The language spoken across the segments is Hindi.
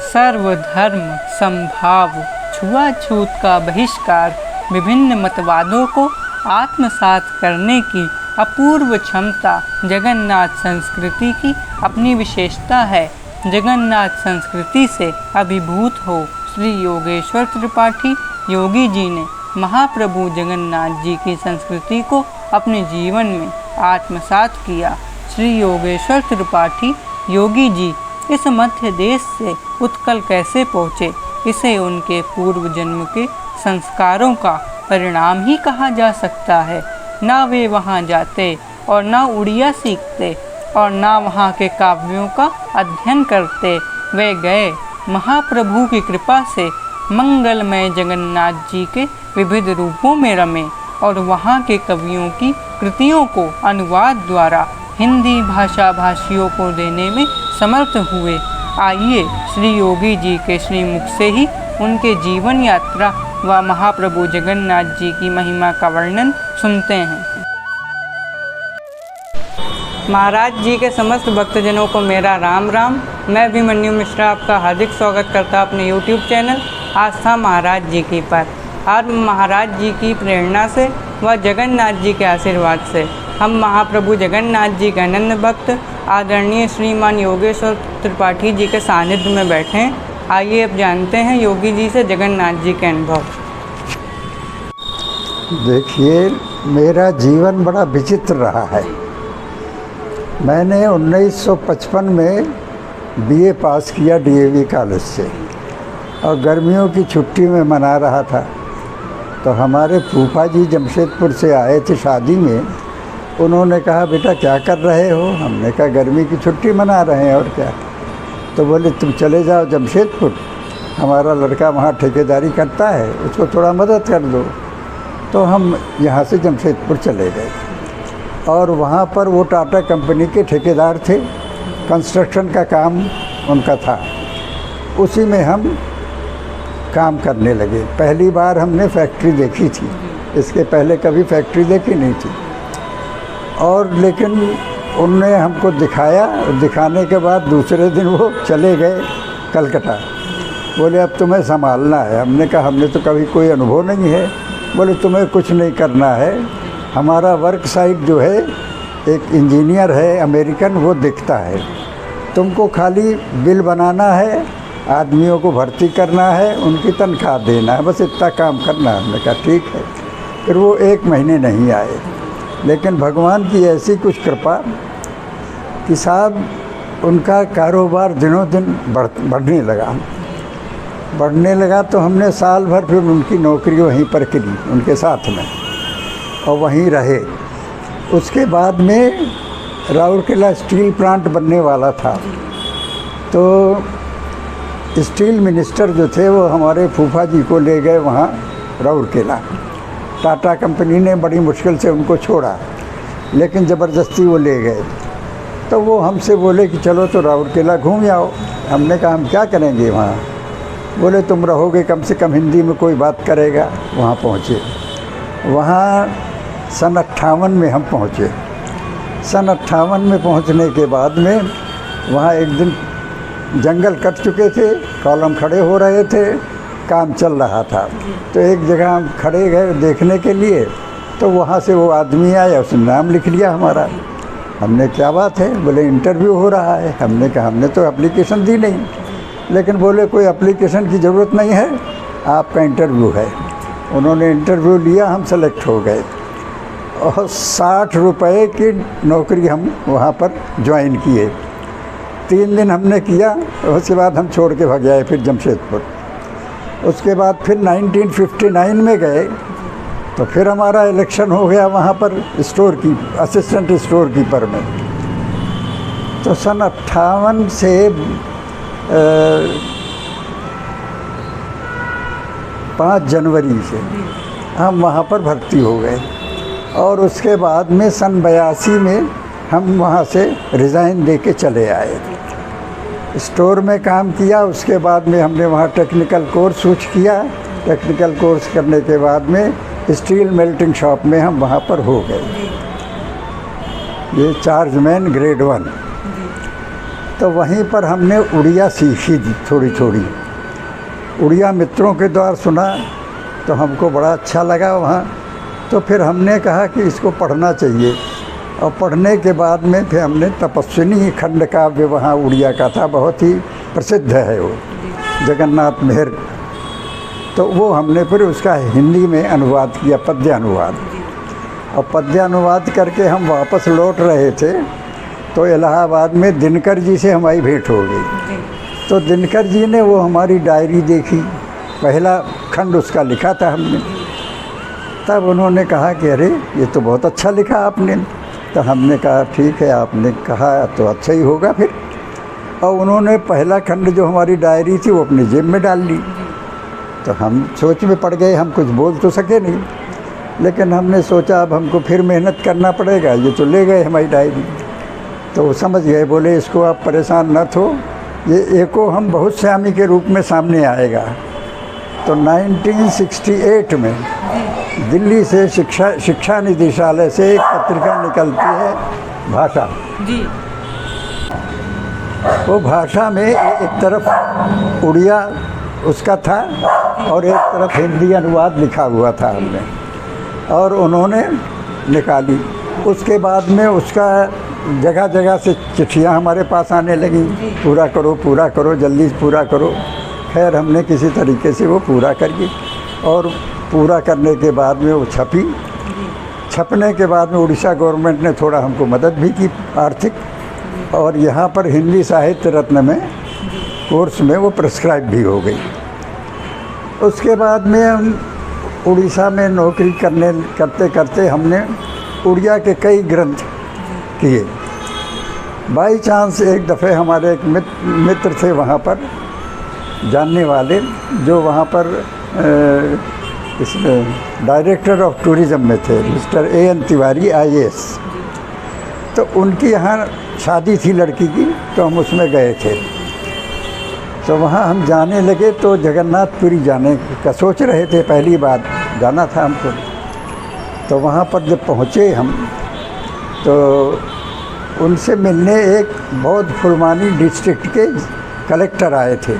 सर्वधर्म समभाव, छुआछूत का बहिष्कार, विभिन्न मतवादों को आत्मसात करने की अपूर्व क्षमता जगन्नाथ संस्कृति की अपनी विशेषता है। जगन्नाथ संस्कृति से अभिभूत हो श्री योगेश्वर त्रिपाठी योगी जी ने महाप्रभु जगन्नाथ जी की संस्कृति को अपने जीवन में आत्मसात किया। श्री योगेश्वर त्रिपाठी योगी जी इस मध्य देश से उत्कल कैसे पहुँचे, इसे उनके पूर्व जन्म के संस्कारों का परिणाम ही कहा जा सकता है। ना वे वहाँ जाते और ना उड़िया सीखते और ना वहाँ के काव्यों का अध्ययन करते, वे गए महाप्रभु की कृपा से मंगलमय जगन्नाथ जी के विविध रूपों में रमे और वहाँ के कवियों की कृतियों को अनुवाद द्वारा हिंदी भाषा भाषियों को देने में समर्थ हुए। आइए श्री योगी जी के श्रीमुख से ही उनके जीवन यात्रा व महाप्रभु जगन्नाथ जी की महिमा का वर्णन सुनते हैं। महाराज जी के समस्त भक्तजनों को मेरा राम राम। मैं अभिमन्यु मिश्रा आपका हार्दिक स्वागत करता अपने YouTube चैनल आस्था महाराज जी की पर। आज महाराज जी की प्रेरणा से व जगन्नाथ जी के आशीर्वाद से हम महाप्रभु जगन्नाथ जी के अनन्य भक्त आदरणीय श्रीमान योगेश्वर त्रिपाठी जी के सानिध्य में बैठे हैं। आइए अब जानते हैं योगी जी से जगन्नाथ जी के अनुभव। देखिए, मेरा जीवन बड़ा विचित्र रहा है। मैंने 1955 में BA पास किया DAV कॉलेज से और गर्मियों की छुट्टी में मना रहा था, तो हमारे फूफा जी जमशेदपुर से आए थे शादी में। उन्होंने कहा, बेटा क्या कर रहे हो? हमने कहा गर्मी की छुट्टी मना रहे हैं और क्या। तो बोले तुम चले जाओ जमशेदपुर, हमारा लड़का वहाँ ठेकेदारी करता है, उसको थोड़ा मदद कर दो। तो हम यहाँ से जमशेदपुर चले गए और वहाँ पर वो टाटा कंपनी के ठेकेदार थे, कंस्ट्रक्शन का काम उनका था। उसी में हम काम करने लगे। पहली बार हमने फैक्ट्री देखी थी, इसके पहले कभी फैक्ट्री देखी नहीं थी। और लेकिन उनने हमको दिखाया, दिखाने के बाद दूसरे दिन वो चले गए कलकत्ता। बोले अब तुम्हें संभालना है। हमने कहा हमने तो कभी कोई अनुभव नहीं है। बोले तुम्हें कुछ नहीं करना है, हमारा वर्क साइट जो है एक इंजीनियर है अमेरिकन, वो दिखता है, तुमको खाली बिल बनाना है, आदमियों को भर्ती करना है, उनकी तनख्वाह देना है, बस इतना काम करना है। हमने कहा ठीक है। फिर वो 1 महीने नहीं आए, लेकिन भगवान की ऐसी कुछ कृपा कि साहब उनका कारोबार दिनों दिन बढ़ने लगा। तो हमने साल भर फिर उनकी नौकरी वहीं पर करी उनके साथ में और वहीं रहे। उसके बाद में राउरकेला स्टील प्लांट बनने वाला था, तो स्टील मिनिस्टर जो थे वो हमारे फूफा जी को ले गए वहाँ राउरकेला। टाटा कंपनी ने बड़ी मुश्किल से उनको छोड़ा, लेकिन ज़बरदस्ती वो ले गए। तो वो हमसे बोले कि चलो तो राउरकेला घूम आओ। हमने कहा हम क्या करेंगे वहाँ? बोले तुम रहोगे कम से कम हिंदी में कोई बात करेगा। वहाँ पहुँचे, वहाँ सन 58 में हम पहुँचे। सन 58 में पहुँचने के बाद में वहाँ एक दिन जंगल कट चुके थे, कॉलम खड़े हो रहे थे, काम चल रहा था। तो एक जगह हम खड़े गए देखने के लिए, तो वहाँ से वो आदमी आया, उसने नाम लिख लिया हमारा। हमने क्या बात है? बोले इंटरव्यू हो रहा है। हमने कहा हमने तो एप्लीकेशन दी नहीं। लेकिन बोले कोई एप्लीकेशन की ज़रूरत नहीं है, आपका इंटरव्यू है। उन्होंने इंटरव्यू लिया, हम सेलेक्ट हो गए और 60 रुपये की नौकरी हम वहाँ पर ज्वाइन किए। 3 दिन हमने किया, उसके बाद हम छोड़ के भाग आए फिर जमशेदपुर। उसके बाद फिर 1959 में गए, तो फिर हमारा इलेक्शन हो गया वहाँ पर असिस्टेंट स्टोर कीपर में। तो सन 58 से 5 जनवरी से हम वहाँ पर भर्ती हो गए और उसके बाद में सन 82 में हम वहाँ से रिज़ाइन दे के चले आए। स्टोर में काम किया, उसके बाद में हमने वहाँ टेक्निकल कोर्स कुछ किया। टेक्निकल कोर्स करने के बाद में स्टील मेल्टिंग शॉप में हम वहाँ पर हो गए। ये चार्जमैन ग्रेड 1। तो वहीं पर हमने उड़िया सीखी थी थोड़ी थोड़ी। उड़िया मित्रों के द्वारा सुना तो हमको बड़ा अच्छा लगा वहाँ। तो फिर हमने कहा कि इसको पढ़ना चाहिए, और पढ़ने के बाद में फिर हमने तपस्विनी खंड काव्य वहाँ उड़िया का था, बहुत ही प्रसिद्ध है वो, जगन्नाथ मेहर। तो वो हमने फिर उसका हिंदी में अनुवाद किया, पद्य अनुवाद। और पद्य अनुवाद करके हम वापस लौट रहे थे तो इलाहाबाद में दिनकर जी से हमारी भेंट हो गई। तो दिनकर जी ने वो हमारी डायरी देखी, पहला खंड उसका लिखा था हमने। तब उन्होंने कहा कि अरे ये तो बहुत अच्छा लिखा आपने। तो हमने कहा ठीक है, आपने कहा तो अच्छा ही होगा फिर। और उन्होंने पहला खंड जो हमारी डायरी थी वो अपनी जेब में डाल ली। तो हम सोच में पड़ गए, हम कुछ बोल तो सके नहीं, लेकिन हमने सोचा अब हमको फिर मेहनत करना पड़ेगा, ये तो ले गए हमारी डायरी। तो वो समझ गए, बोले इसको आप परेशान न हो, ये एको हम बहुत श्यामी के रूप में सामने आएगा। तो 1968 में दिल्ली से शिक्षा निदेशालय से एक पत्रिका निकलती है, भाषा जी। वो भाषा में एक तरफ उड़िया उसका था और एक तरफ हिंदी अनुवाद लिखा हुआ था हमने, और उन्होंने निकाली। उसके बाद में उसका जगह जगह से चिट्ठियाँ हमारे पास आने लगी, पूरा करो जल्दी पूरा करो। खैर हमने किसी तरीके से वो पूरा करी, और पूरा करने के बाद में वो छपी। छपने के बाद में उड़ीसा गवर्नमेंट ने थोड़ा हमको मदद भी की आर्थिक, और यहाँ पर हिंदी साहित्य रत्न में कोर्स में वो प्रिस्क्राइब भी हो गई। उसके बाद में हम उड़ीसा में नौकरी करते करते हमने उड़िया के कई ग्रंथ किए। बाई चांस एक दफ़े हमारे एक मित्र थे वहाँ पर जानने वाले, जो वहाँ पर इसमें डायरेक्टर ऑफ टूरिज़्म में थे, मिस्टर A.N. तिवारी IAS। तो उनकी यहाँ शादी थी लड़की की, तो हम उसमें गए थे। तो वहाँ हम जाने लगे तो जगन्नाथपुरी जाने का सोच रहे थे, पहली बार जाना था हमको। तो वहाँ पर जब पहुँचे हम, तो उनसे मिलने एक बौद्ध फुलमानी डिस्ट्रिक्ट के कलेक्टर आए थे।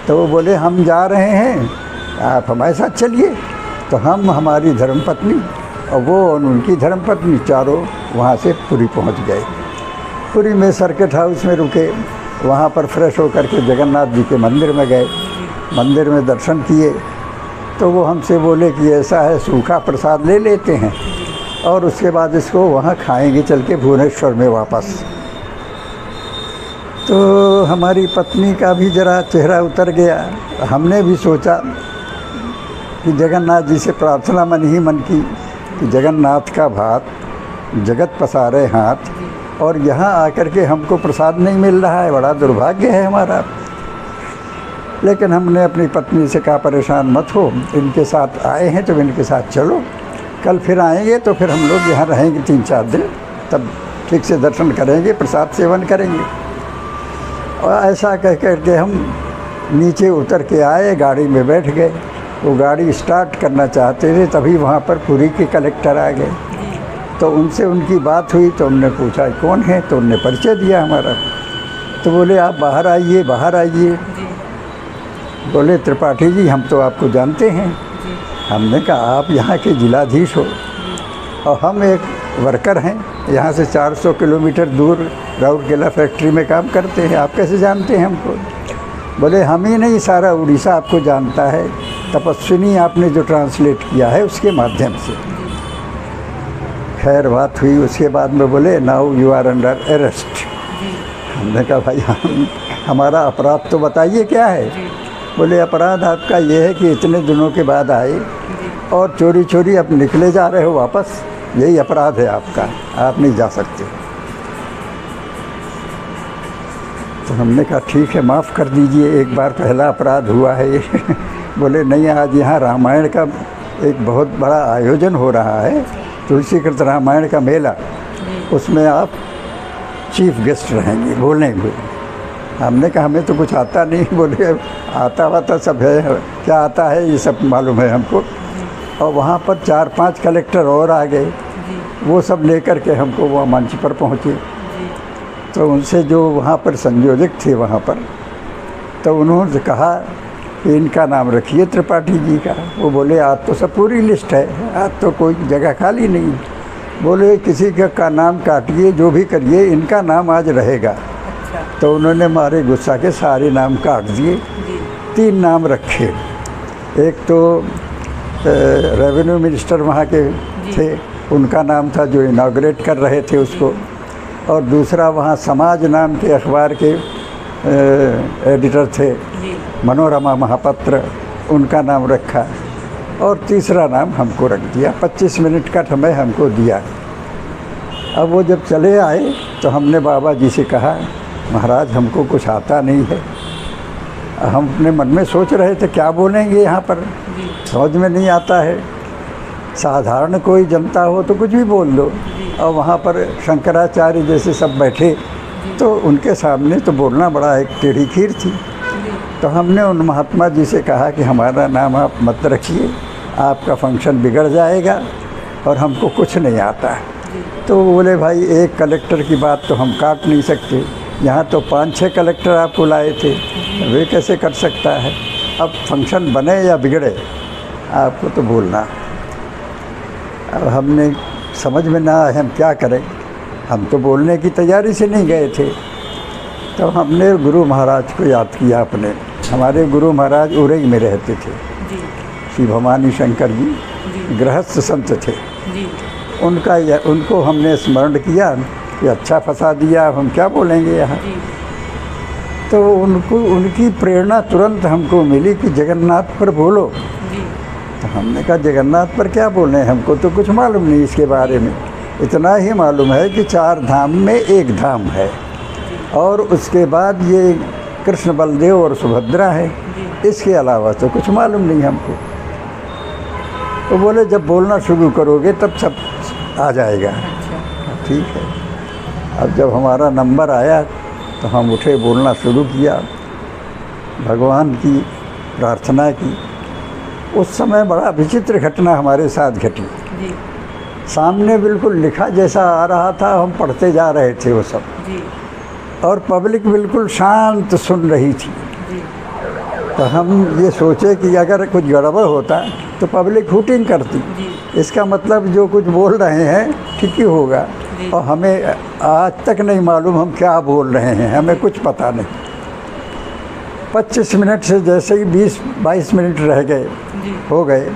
तो वो बोले हम जा रहे हैं, आप हमारे साथ चलिए। तो हम, हमारी धर्मपत्नी और वो और उनकी धर्मपत्नी, चारों वहाँ से पुरी पहुँच गए। पुरी में सर्किट हाउस में रुके, वहाँ पर फ्रेश होकर के जगन्नाथ जी के मंदिर में गए। मंदिर में दर्शन किए तो वो हमसे बोले कि ऐसा है, सूखा प्रसाद ले लेते हैं और उसके बाद इसको वहाँ खाएंगे चल के भुवनेश्वर में वापस। तो हमारी पत्नी का भी ज़रा चेहरा उतर गया। हमने भी सोचा कि जगन्नाथ जी से प्रार्थना मन ही मन की कि जगन्नाथ का भात जगत पसारे हाथ, और यहाँ आकर के हमको प्रसाद नहीं मिल रहा है, बड़ा दुर्भाग्य है हमारा। लेकिन हमने अपनी पत्नी से कहा परेशान मत हो, इनके साथ आए हैं तो इनके साथ चलो, कल फिर आएंगे तो फिर हम लोग यहाँ रहेंगे 3-4 दिन, तब ठीक से दर्शन करेंगे, प्रसाद सेवन करेंगे। और ऐसा कह करके हम नीचे उतर के आए, गाड़ी में बैठ गए। वो गाड़ी स्टार्ट करना चाहते थे, तभी वहाँ पर पुरी के कलेक्टर आ गए। तो उनसे उनकी बात हुई तो हमने पूछा कौन है, तो उनने परिचय दिया हमारा। तो बोले आप बाहर आइए, बाहर आइए। बोले त्रिपाठी जी हम तो आपको जानते हैं। हमने कहा आप यहाँ के जिलाधीश हो और हम एक वर्कर हैं, यहाँ से 400 किलोमीटर दूर राउरकेला फैक्ट्री में काम करते हैं, आप कैसे जानते हैं हमको? बोले हम ही नहीं, सारा उड़ीसा आपको जानता है, तपस्विनी आपने जो ट्रांसलेट किया है उसके माध्यम से। खैर बात हुई। उसके बाद में बोले now you are under arrest. हमने कहा भाई हमारा अपराध तो बताइए क्या है? बोले अपराध आपका ये है कि इतने दिनों के बाद आए और चोरी चोरी अब निकले जा रहे हो वापस, यही अपराध है आपका, आप नहीं जा सकते। तो हमने कहा ठीक है माफ़ कर दीजिए, एक बार पहला अपराध हुआ है ये। बोले नहीं, आज यहाँ रामायण का एक बहुत बड़ा आयोजन हो रहा है, तुलसीकृत रामायण का मेला, उसमें आप चीफ गेस्ट रहेंगे, बोलेंगे। हमने कहा हमें तो कुछ आता नहीं। बोले आता वाता सब है, क्या आता है ये सब मालूम है हमको। और वहाँ पर 4-5 कलेक्टर और आ गए, वो सब लेकर के हमको वहाँ मंच पर पहुँचे। तो उनसे जो वहाँ पर संयोजक थे वहाँ पर, तो उन्होंने कहा कि इनका नाम रखिए त्रिपाठी जी का। वो बोले आज तो सब पूरी लिस्ट है, आज तो कोई जगह खाली नहीं। बोले किसी का नाम काटिए, जो भी करिए, इनका नाम आज रहेगा। अच्छा। तो उन्होंने मारे गुस्सा के सारे नाम काट दिए। 3 नाम रखे। एक तो रेवेन्यू मिनिस्टर वहाँ के थे, उनका नाम था जो इनाग्रेट कर रहे थे उसको, और दूसरा वहाँ समाज नाम के अखबार के एडिटर थे, मनोरमा महापत्र, उनका नाम रखा, और तीसरा नाम हमको रख दिया। 25 मिनट का समय हमको दिया। अब वो जब चले आए तो हमने बाबा जी से कहा, महाराज हमको कुछ आता नहीं है। हम अपने मन में सोच रहे थे क्या बोलेंगे यहाँ पर, समझ में नहीं आता है। साधारण कोई जनता हो तो कुछ भी बोल दो, और वहाँ पर शंकराचार्य जैसे सब बैठे, तो उनके सामने तो बोलना बड़ा एक टेढ़ी खीर थी। तो हमने उन महात्मा जी से कहा कि हमारा नाम आप मत रखिए, आपका फंक्शन बिगड़ जाएगा और हमको कुछ नहीं आता है। तो वो बोले भाई एक कलेक्टर की बात तो हम काट नहीं सकते, यहाँ तो 5-6 कलेक्टर आपको लाए थे, वे कैसे कर सकता है। अब फंक्शन बने या बिगड़े आपको तो बोलना। अब हमने समझ में ना आए हम क्या करें, हम तो बोलने की तैयारी से नहीं गए थे। तो हमने गुरु महाराज को याद किया अपने। हमारे गुरु महाराज उरई में रहते थे, श्री भवानी शंकर जी गृहस्थ संत थे। उनको हमने स्मरण किया कि अच्छा फंसा दिया, हम क्या बोलेंगे यहाँ। तो उनकी प्रेरणा तुरंत हमको मिली कि जगन्नाथ पर बोलो। तो हमने कहा जगन्नाथ पर क्या बोलें, हमको तो कुछ मालूम नहीं इसके बारे में। इतना ही मालूम है कि 4 धाम में एक धाम है, और उसके बाद ये कृष्ण बलदेव और सुभद्रा है, इसके अलावा तो कुछ मालूम नहीं हमको। तो बोले जब बोलना शुरू करोगे तब सब आ जाएगा। ठीक है। अब जब हमारा नंबर आया तो हम उठे, बोलना शुरू किया, भगवान की प्रार्थना की। उस समय बड़ा विचित्र घटना हमारे साथ घटी। सामने बिल्कुल लिखा जैसा आ रहा था, हम पढ़ते जा रहे थे वो सब, और पब्लिक बिल्कुल शांत सुन रही थी। तो हम ये सोचे कि अगर कुछ गड़बड़ होता तो पब्लिक हूटिंग करती, इसका मतलब जो कुछ बोल रहे हैं ठीक ही होगा। और हमें आज तक नहीं मालूम हम क्या बोल रहे हैं, हमें कुछ पता नहीं। 25 मिनट से जैसे ही 20-22 मिनट रह गए हो गए,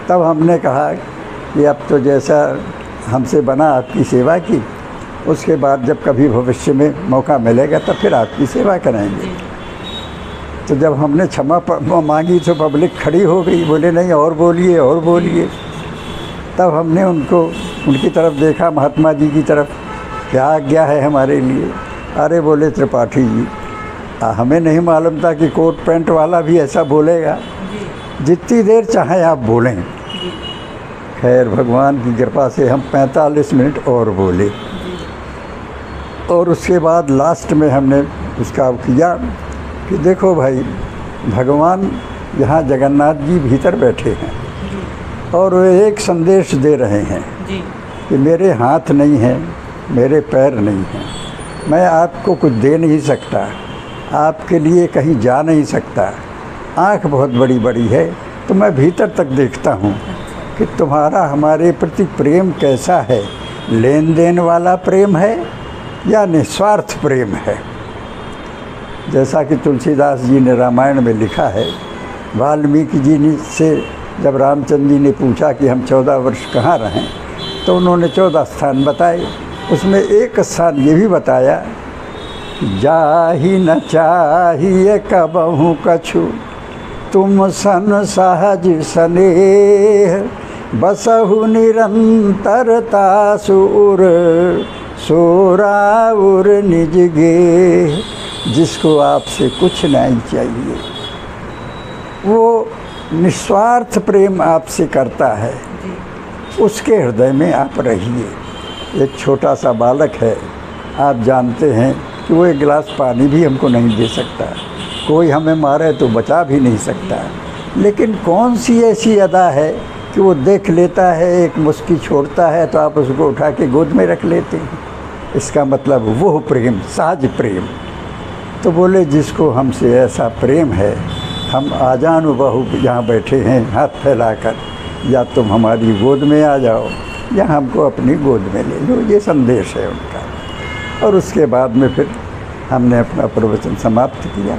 तब हमने कहा कि अब तो जैसा हमसे बना आपकी सेवा की, उसके बाद जब कभी भविष्य में मौका मिलेगा तब फिर आपकी सेवा करेंगे। तो जब हमने क्षमा मांगी तो पब्लिक खड़ी हो गई, बोले नहीं और बोलिए और बोलिए। तब हमने उनकी तरफ देखा, महात्मा जी की तरफ, क्या आज्ञा है हमारे लिए। अरे बोले त्रिपाठी जी, हमें नहीं मालूम था कि कोट पैंट वाला भी ऐसा बोलेगा, जितनी देर चाहें आप बोलें। खैर भगवान की कृपा से हम 45 मिनट और बोले, और उसके बाद लास्ट में हमने उसका किया कि देखो भाई, भगवान यहाँ जगन्नाथ जी भीतर बैठे हैं, और वे एक संदेश दे रहे हैं कि मेरे हाथ नहीं हैं, मेरे पैर नहीं हैं, मैं आपको कुछ दे नहीं सकता, आपके लिए कहीं जा नहीं सकता, आँख बहुत बड़ी बड़ी है तो मैं भीतर तक देखता हूँ कि तुम्हारा हमारे प्रति प्रेम कैसा है, लेन देन वाला प्रेम है या निस्वार्थ प्रेम है। जैसा कि तुलसीदास जी ने रामायण में लिखा है, वाल्मीकि जी ने से जब रामचंद्र जी ने पूछा कि हम 14 वर्ष कहाँ रहें, तो उन्होंने 14 स्थान बताए। उसमें एक स्थान ये भी बताया, जाहि न चाहिए कबहु कछु, तुम सन सहज स्नेह, बसहु निरंतरता सुर, सोराउर निज गेह। जिसको आपसे कुछ नहीं चाहिए, वो निस्वार्थ प्रेम आपसे करता है, उसके हृदय में आप रहिए। एक छोटा सा बालक है, आप जानते हैं कि वो एक गिलास पानी भी हमको नहीं दे सकता, कोई हमें मारे तो बचा भी नहीं सकता, लेकिन कौन सी ऐसी अदा है कि वो देख लेता है, एक मुस्की छोड़ता है तो आप उसको उठा के गोद में रख लेते हैं। इसका मतलब वो प्रेम, सहज प्रेम। तो बोले जिसको हमसे ऐसा प्रेम है, हम आजान बहू यहाँ बैठे हैं हाथ फैलाकर, या तुम हमारी गोद में आ जाओ या हमको अपनी गोद में ले लो। ये संदेश है उनका। और उसके बाद में फिर हमने अपना प्रवचन समाप्त किया।